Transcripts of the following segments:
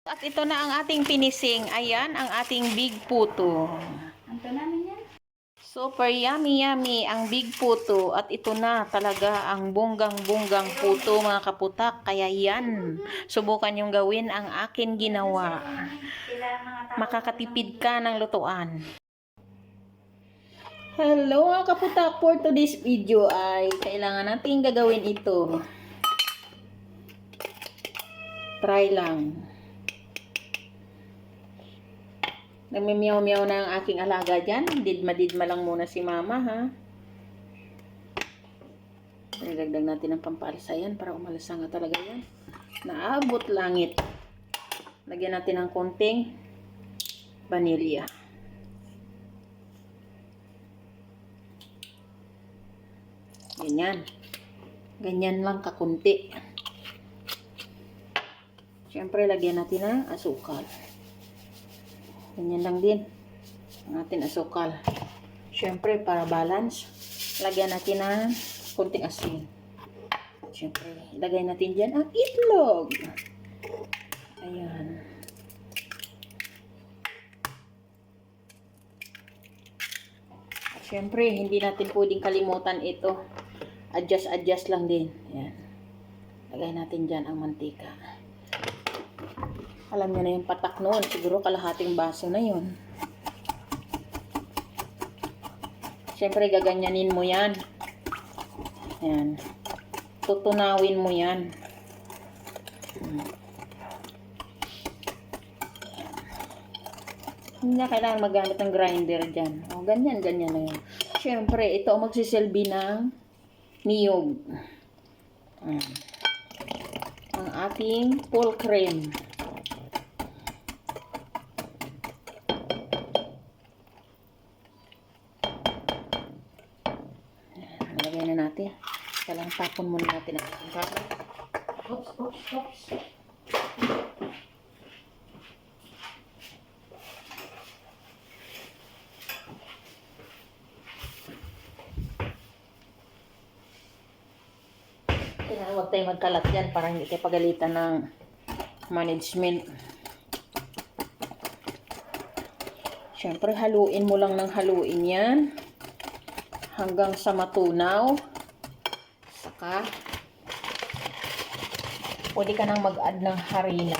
At ito na ang ating finising. Ayan, ang ating big puto. Anto namin yan? Super yummy yummy ang big puto. At ito na talaga ang bonggang-bonggang puto mga kaputak. Kaya yan, subukan yung gawin ang akin ginawa. Makakatipid ka ng lutuan. Hello mga kaputak, for today's video ay kailangan natin gagawin ito. Try lang. Nagmimiyaw-miyaw na ang aking alaga dyan. Didma-didma lang muna si mama, ha? Nilagdag natin ang pampaalsa yan para umalasa nga talaga yan. Naabot langit. Lagyan natin ng konting vanilya. Ganyan. Ganyan lang kakunti. Siyempre, lagyan natin ng asukal. Ganyan lang din ang ating asukal. Siyempre, para balance, lagyan natin ng konting asin. Siyempre, ilagay natin dyan ang itlog. Ayan. At siyempre, hindi natin pwedeng kalimutan ito. Adjust lang din. Ayan. Lagay natin dyan ang mantika. Alam niyo na yung patak noon. Siguro kalahating baso na yun. Siyempre, gaganyanin mo yan. Ayan. Tutunawin mo yan. Hindi na kailangan magamit ng grinder dyan. O, ganyan na yun. Siyempre, ito ang magsisilbi ng niyog. Ang ating full cream. Lagyan na natin. Kailangan tapon muna natin ang ating kanin. Oops. Kaya huwag tayo magkalat yan para hindi kayo pagalitan ng management. Siyempre, haluin mo lang ng haluin yan. Hanggang sa matunaw. Saka, pwede ka nang mag-add ng harina.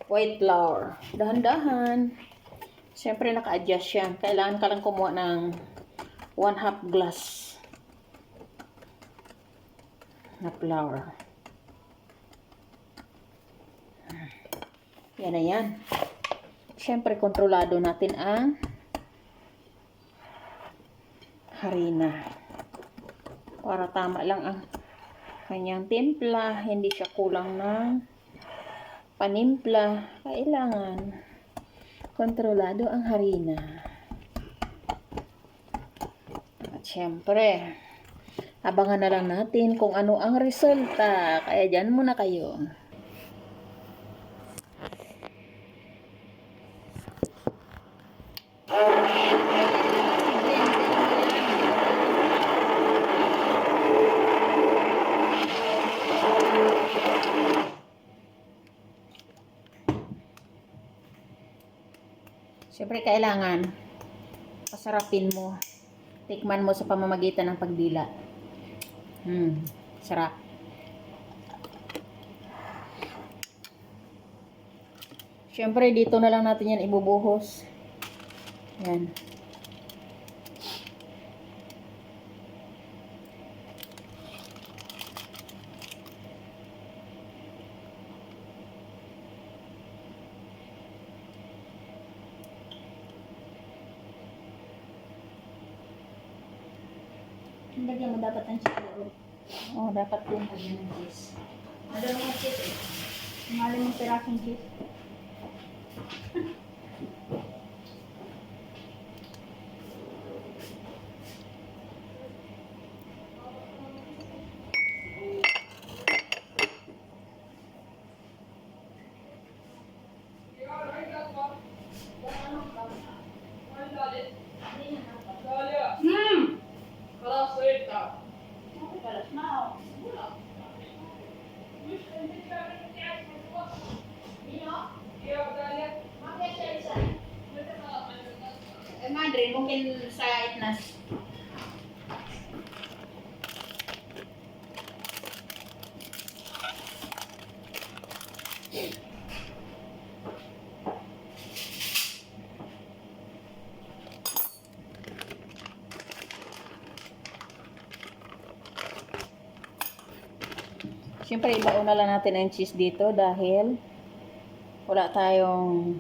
White flour. Dahan-dahan. Siyempre, naka-adjust yan. Kailangan ka lang kumuha ng 1/2 glass na flour. Yan na yan. Siyempre, kontrolado natin ang harina. Para tama lang ang kanyang timpla. Hindi siya kulang ng panimpla. Kailangan kontrolado ang harina. At syempre, abangan na lang natin kung ano ang resulta. Kaya dyan muna kayo. Siyempre, kailangan pasarapin mo. Tikman mo sa pamamagitan ng pagdila. Sarap. Siyempre, dito na lang natin yan ibubuhos. Yan. Lagyan mo dapat ang cheese. Oh, dapat din. Lagyan ng cheese. Madami yung cheese eh. Mahal mong pirasong cheese. Andre, mungkin sa itnas. Siyempre, ibauna lang natin ang cheese dito dahil wala tayong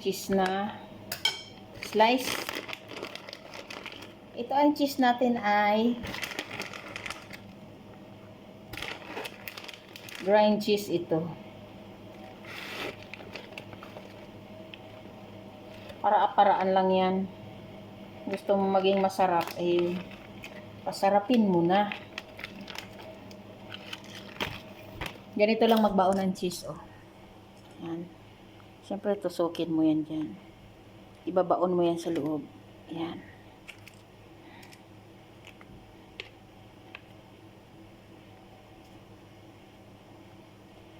cheese na slice. Ito ang cheese natin ay grind cheese ito. Para-paraan lang yan. Gusto mo maging masarap, eh, pasarapin mo na. Ganito lang magbaon ng cheese, oh. Yan. Siyempre, tusukin mo yan dyan. Ibabaon mo yan sa loob. Yan.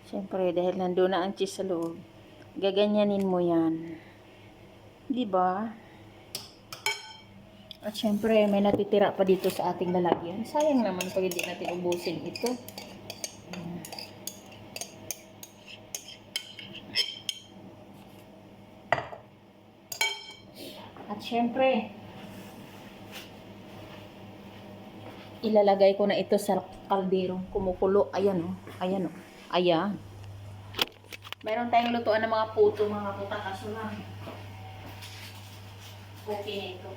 Siyempre, dahil nandun na ang cheese sa loob, gaganyanin mo yan. Diba? At siyempre, may natitira pa dito sa ating lalagyan. Sayang naman pag hindi natin ubusin ito. At syempre, ilalagay ko na ito sa kalderong kumukulo. Ayan o. Ayan o. Ayan. Meron tayong lutuan ng mga puto, mga puta. Kaso lang, okay na ito.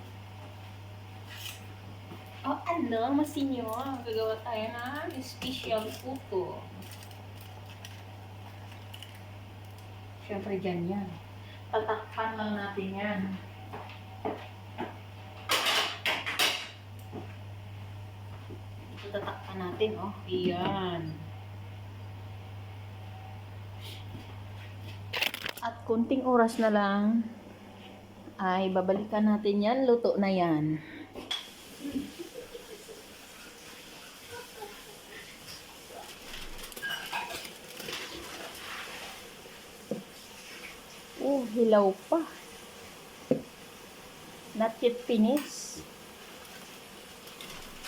Oh, ano? Masinyo. Gagawa tayo ng special puto. Syempre dyan yan. Tatakpan lang natin yan. Tatakpan natin, oh. Iyan. At kunting oras na lang ay babalikan natin yan. Luto na yan. Oh, hilaw pa. Not yet finished.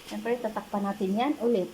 Siyempre, tatakpan natin yan ulit.